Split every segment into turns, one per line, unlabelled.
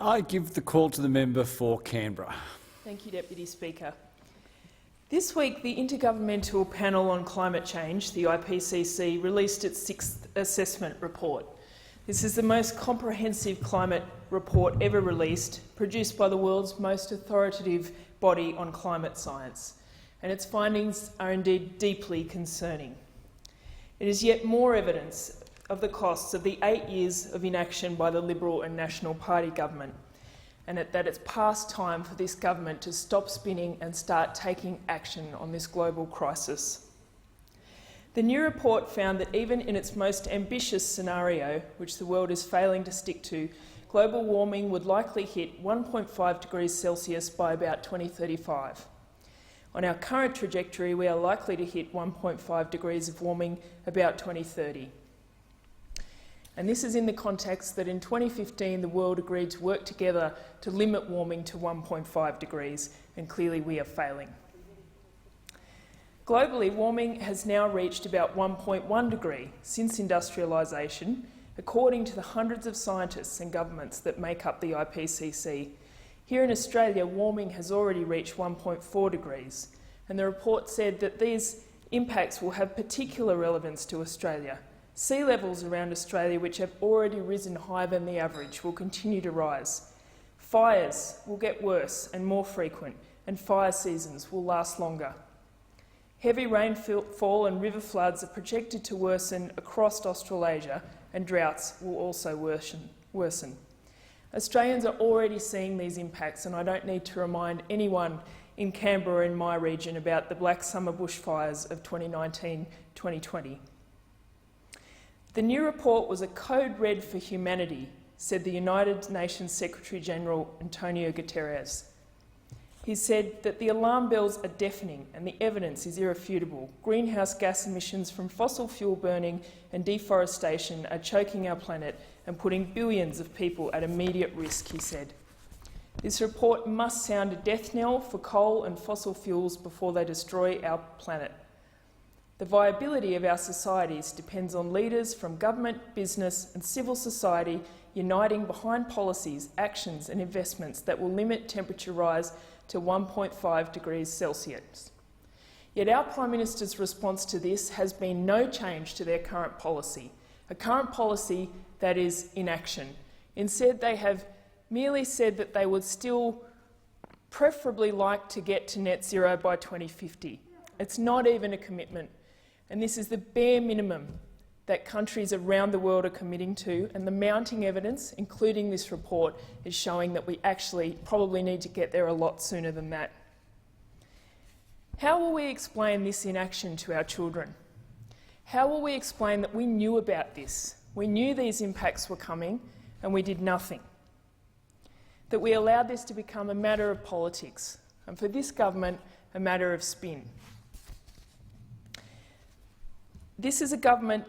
I give the call to the member for Canberra.
Thank you, Deputy Speaker. This week, the Intergovernmental Panel on Climate Change, the IPCC, released its 6th assessment report. This is the most comprehensive climate report ever released, produced by the world's most authoritative body on climate science, and its findings are indeed deeply concerning. It is yet more evidence of the costs of the 8 years of inaction by the Liberal and National Party government, and that it's past time for this government to stop spinning and start taking action on this global crisis. The new report found that even in its most ambitious scenario, which the world is failing to stick to, global warming would likely hit 1.5 degrees Celsius by about 2035. On our current trajectory, we are likely to hit 1.5 degrees of warming about 2030. And this is in the context that in 2015 the world agreed to work together to limit warming to 1.5 degrees, and clearly we are failing. Globally, warming has now reached about 1.1 degree since industrialisation, according to the hundreds of scientists and governments that make up the IPCC. Here in Australia, warming has already reached 1.4 degrees, and the report said that these impacts will have particular relevance to Australia. Sea levels around Australia, which have already risen higher than the average, will continue to rise. Fires will get worse and more frequent, and fire seasons will last longer. Heavy rainfall and river floods are projected to worsen across Australasia, and droughts will also worsen. Australians are already seeing these impacts, and I don't need to remind anyone in Canberra or in my region about the Black Summer bushfires of 2019-2020. The new report was a code red for humanity, said the United Nations Secretary-General Antonio Guterres. He said that the alarm bells are deafening and the evidence is irrefutable. Greenhouse gas emissions from fossil fuel burning and deforestation are choking our planet and putting billions of people at immediate risk, he said. This report must sound a death knell for coal and fossil fuels before they destroy our planet. The viability of our societies depends on leaders from government, business and civil society uniting behind policies, actions and investments that will limit temperature rise to 1.5 degrees Celsius. Yet our Prime Minister's response to this has been no change to their current policy, a current policy that is inaction. Instead, they have merely said that they would still preferably like to get to net zero by 2050. It's not even a commitment. And this is the bare minimum that countries around the world are committing to, and the mounting evidence, including this report, is showing that we actually probably need to get there a lot sooner than that. How will we explain this inaction to our children? How will we explain that we knew about this? We knew these impacts were coming and we did nothing. That we allowed this to become a matter of politics, and for this government, a matter of spin. This is a government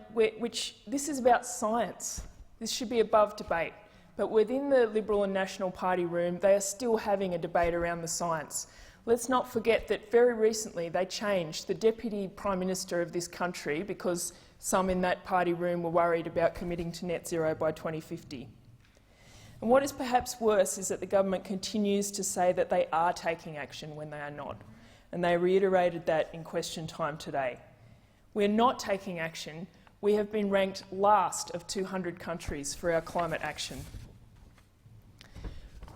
this is about science. This should be above debate. But within the Liberal and National Party room, they are still having a debate around the science. Let's not forget that very recently they changed the Deputy Prime Minister of this country because some in that party room were worried about committing to net zero by 2050. And what is perhaps worse is that the government continues to say that they are taking action when they are not. And they reiterated that in question time today. We're not taking action. We have been ranked last of 200 countries for our climate action.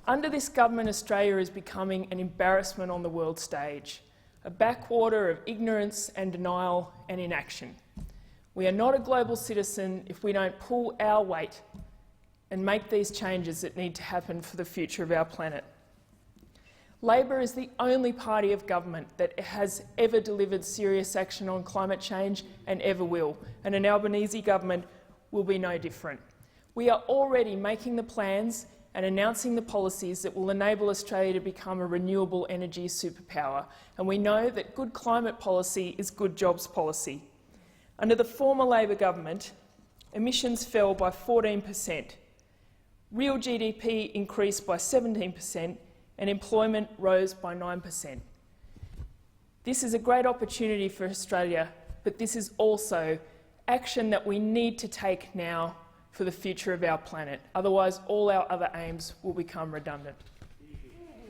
Under this government, Australia is becoming an embarrassment on the world stage, a backwater of ignorance and denial and inaction. We are not a global citizen if we don't pull our weight and make these changes that need to happen for the future of our planet. Labor is the only party of government that has ever delivered serious action on climate change and ever will, and an Albanese government will be no different. We are already making the plans and announcing the policies that will enable Australia to become a renewable energy superpower, and we know that good climate policy is good jobs policy. Under the former Labor government, emissions fell by 14%, real GDP increased by 17%, and employment rose by 9%. This is a great opportunity for Australia, but this is also action that we need to take now for the future of our planet. Otherwise, all our other aims will become redundant.